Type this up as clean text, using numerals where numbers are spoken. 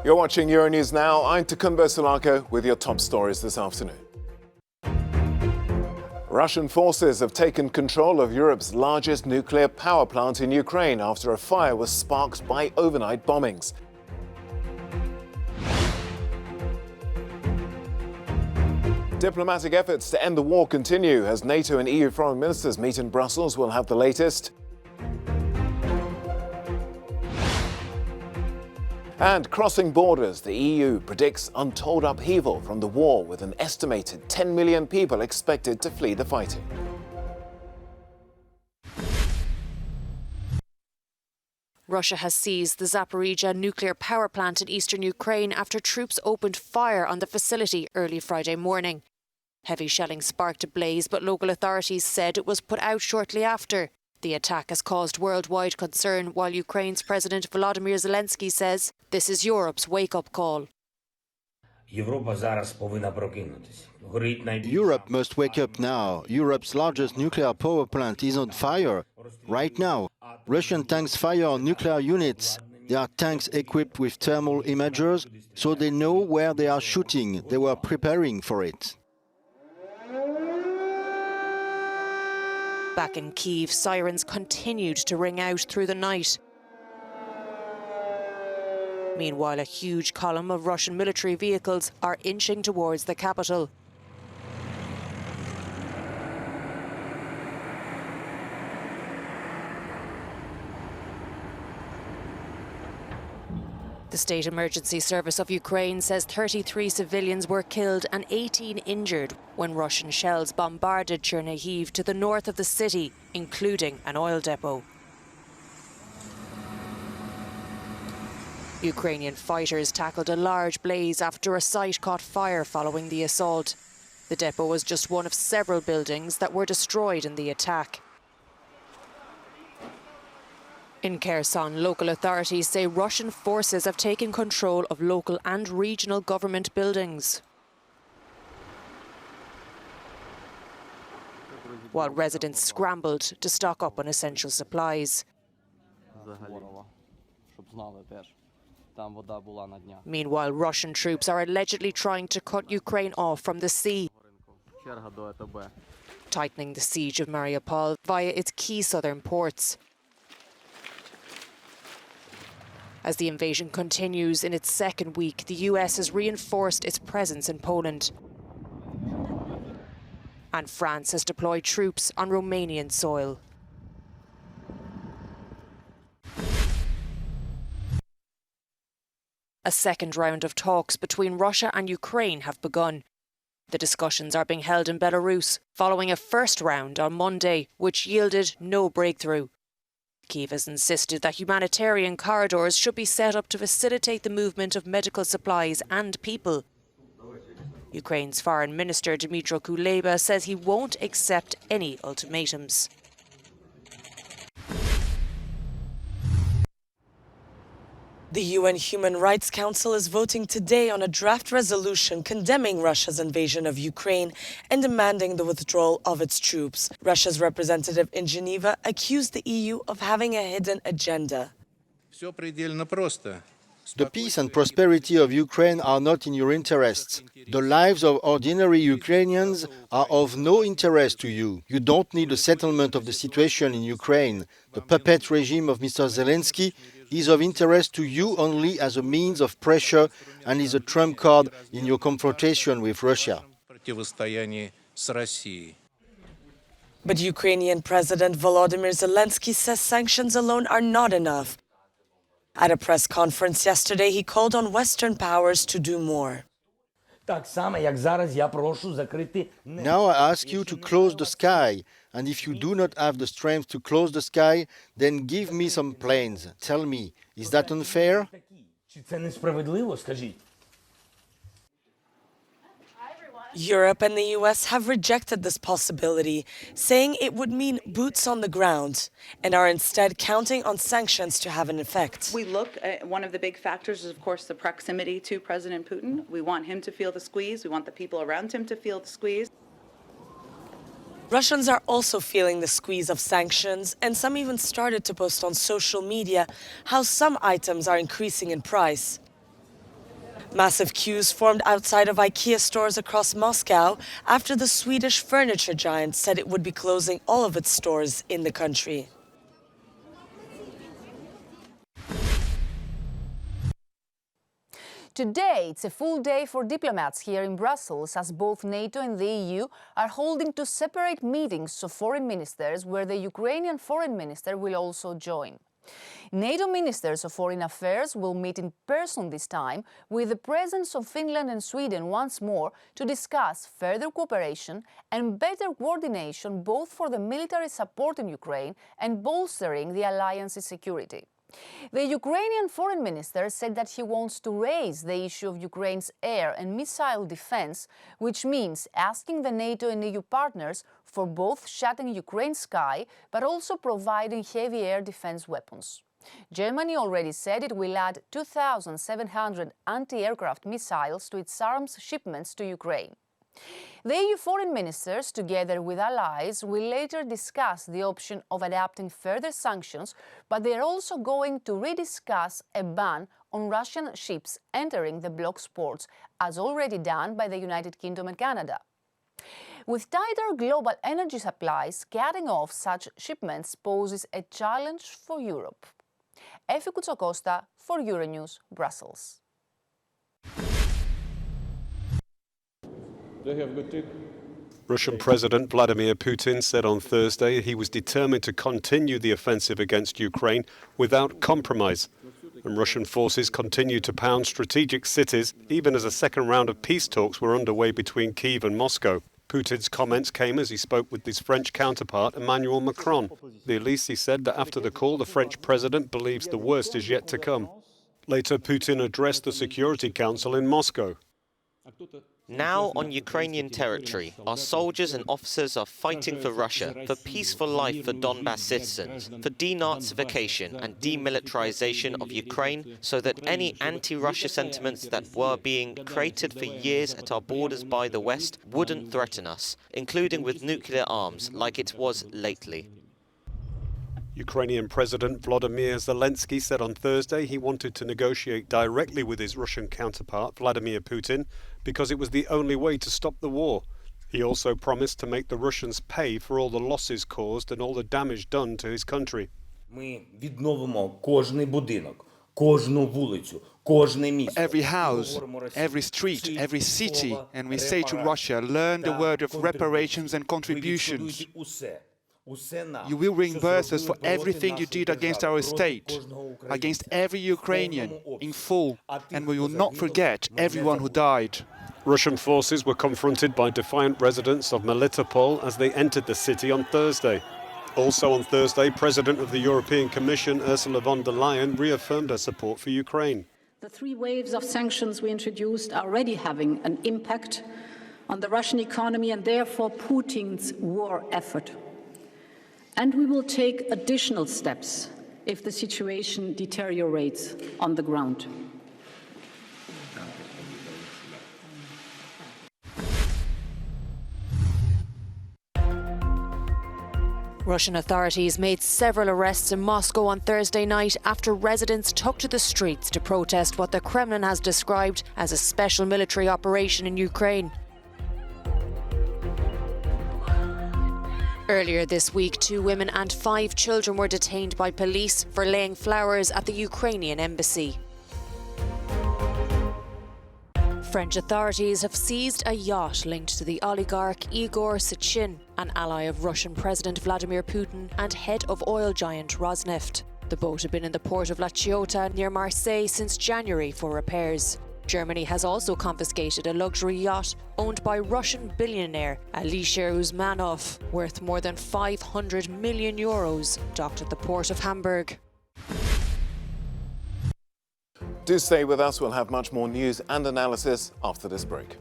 You're watching Euronews now. I'm Takumbo Salako with your top stories this afternoon. Russian forces have taken control of Europe's largest nuclear power plant in Ukraine after a fire was sparked by overnight bombings. Diplomatic efforts to end the war continue as NATO and EU foreign ministers meet in Brussels. We'll have the latest. And crossing borders, the EU predicts untold upheaval from the war, with an estimated 10 million people expected to flee the fighting. Russia has seized the Zaporizhzhia nuclear power plant in eastern Ukraine after troops opened fire on the facility early Friday morning. Heavy shelling sparked a blaze, but local authorities said it was put out shortly after. The attack has caused worldwide concern, while Ukraine's President Volodymyr Zelensky says this is Europe's wake-up call. Europe must wake up now. Europe's largest nuclear power plant is on fire. Right now, Russian tanks fire on nuclear units. They are tanks equipped with thermal imagers, so they know where they are shooting. They were preparing for it. Back in Kyiv, sirens continued to ring out through the night. Meanwhile, a huge column of Russian military vehicles are inching towards the capital. The State Emergency Service of Ukraine says 33 civilians were killed and 18 injured when Russian shells bombarded Chernihiv to the north of the city, including an oil depot. Ukrainian fighters tackled a large blaze after a site caught fire following the assault. The depot was just one of several buildings that were destroyed in the attack. In Kherson, local authorities say Russian forces have taken control of local and regional government buildings, while residents scrambled to stock up on essential supplies. Meanwhile, Russian troops are allegedly trying to cut Ukraine off from the sea, tightening the siege of Mariupol via its key southern ports. As the invasion continues in its second week, the US has reinforced its presence in Poland. And France has deployed troops on Romanian soil. A second round of talks between Russia and Ukraine have begun. The discussions are being held in Belarus, following a first round on Monday, which yielded no breakthrough. Kyiv has insisted that humanitarian corridors should be set up to facilitate the movement of medical supplies and people. Ukraine's Foreign Minister Dmytro Kuleba says he won't accept any ultimatums. The UN Human Rights Council is voting today on a draft resolution condemning Russia's invasion of Ukraine and demanding the withdrawal of its troops. Russia's representative in Geneva accused the EU of having a hidden agenda. The peace and prosperity of Ukraine are not in your interests. The lives of ordinary Ukrainians are of no interest to you. You don't need a settlement of the situation in Ukraine. The puppet regime of Mr. Zelensky is of interest to you only as a means of pressure and is a trump card in your confrontation with Russia. But Ukrainian President Volodymyr Zelensky says sanctions alone are not enough. At a press conference yesterday, he called on Western powers to do more. Now I ask you to close the sky, and if you do not have the strength to close the sky, then give me some planes. Tell me, is that unfair? Europe and the US have rejected this possibility, saying it would mean boots on the ground, and are instead counting on sanctions to have an effect. We look at one of the big factors is, of course, the proximity to President Putin. We want him to feel the squeeze. We want the people around him to feel the squeeze. Russians are also feeling the squeeze of sanctions, and some even started to post on social media how some items are increasing in price. Massive queues formed outside of IKEA stores across Moscow after the Swedish furniture giant said it would be closing all of its stores in the country. Today, it's a full day for diplomats here in Brussels, as both NATO and the EU are holding two separate meetings of foreign ministers, where the Ukrainian foreign minister will also join. NATO ministers of foreign affairs will meet in person this time, with the presence of Finland and Sweden once more, to discuss further cooperation and better coordination both for the military support in Ukraine and bolstering the alliance's security. The Ukrainian foreign minister said that he wants to raise the issue of Ukraine's air and missile defense, which means asking the NATO and EU partners for both shutting Ukraine's sky, but also providing heavy air defense weapons. Germany already said it will add 2,700 anti-aircraft missiles to its arms shipments to Ukraine. The EU foreign ministers, together with allies, will later discuss the option of adapting further sanctions, but they are also going to rediscuss a ban on Russian ships entering the bloc's ports, as already done by the United Kingdom and Canada. With tighter global energy supplies, cutting off such shipments poses a challenge for Europe. Efi Koutsokosta for Euronews, Brussels. Russian President Vladimir Putin said on Thursday he was determined to continue the offensive against Ukraine without compromise. And Russian forces continued to pound strategic cities, even as a second round of peace talks were underway between Kyiv and Moscow. Putin's comments came as he spoke with his French counterpart, Emmanuel Macron. The Elysée said that after the call, the French president believes the worst is yet to come. Later, Putin addressed the Security Council in Moscow. Now on Ukrainian territory, our soldiers and officers are fighting for Russia, for peaceful life for Donbass citizens, for denazification and demilitarization of Ukraine, so that any anti-Russia sentiments that were being created for years at our borders by the West wouldn't threaten us, including with nuclear arms, like it was lately. Ukrainian President Volodymyr Zelensky said on Thursday he wanted to negotiate directly with his Russian counterpart, Vladimir Putin, because it was the only way to stop the war. He also promised to make the Russians pay for all the losses caused and all the damage done to his country. Every house, every street, every city, and we say to Russia, learn the word of reparations and contributions. You will reimburse us for everything you did against our state, against every Ukrainian, in full, and we will not forget everyone who died. Russian forces were confronted by defiant residents of Melitopol as they entered the city on Thursday. Also on Thursday, President of the European Commission, Ursula von der Leyen, reaffirmed her support for Ukraine. The 3 waves of sanctions we introduced are already having an impact on the Russian economy and therefore Putin's war effort. And we will take additional steps if the situation deteriorates on the ground. Russian authorities made several arrests in Moscow on Thursday night after residents took to the streets to protest what the Kremlin has described as a special military operation in Ukraine. Earlier this week, 2 women and 5 children were detained by police for laying flowers at the Ukrainian embassy. French authorities have seized a yacht linked to the oligarch Igor Sechin, an ally of Russian President Vladimir Putin and head of oil giant Rosneft. The boat had been in the port of La Ciotat near Marseille since January for repairs. Germany has also confiscated a luxury yacht owned by Russian billionaire Alisher Usmanov, worth more than €500 million, docked at the port of Hamburg. Do stay with us. We'll have much more news and analysis after this break.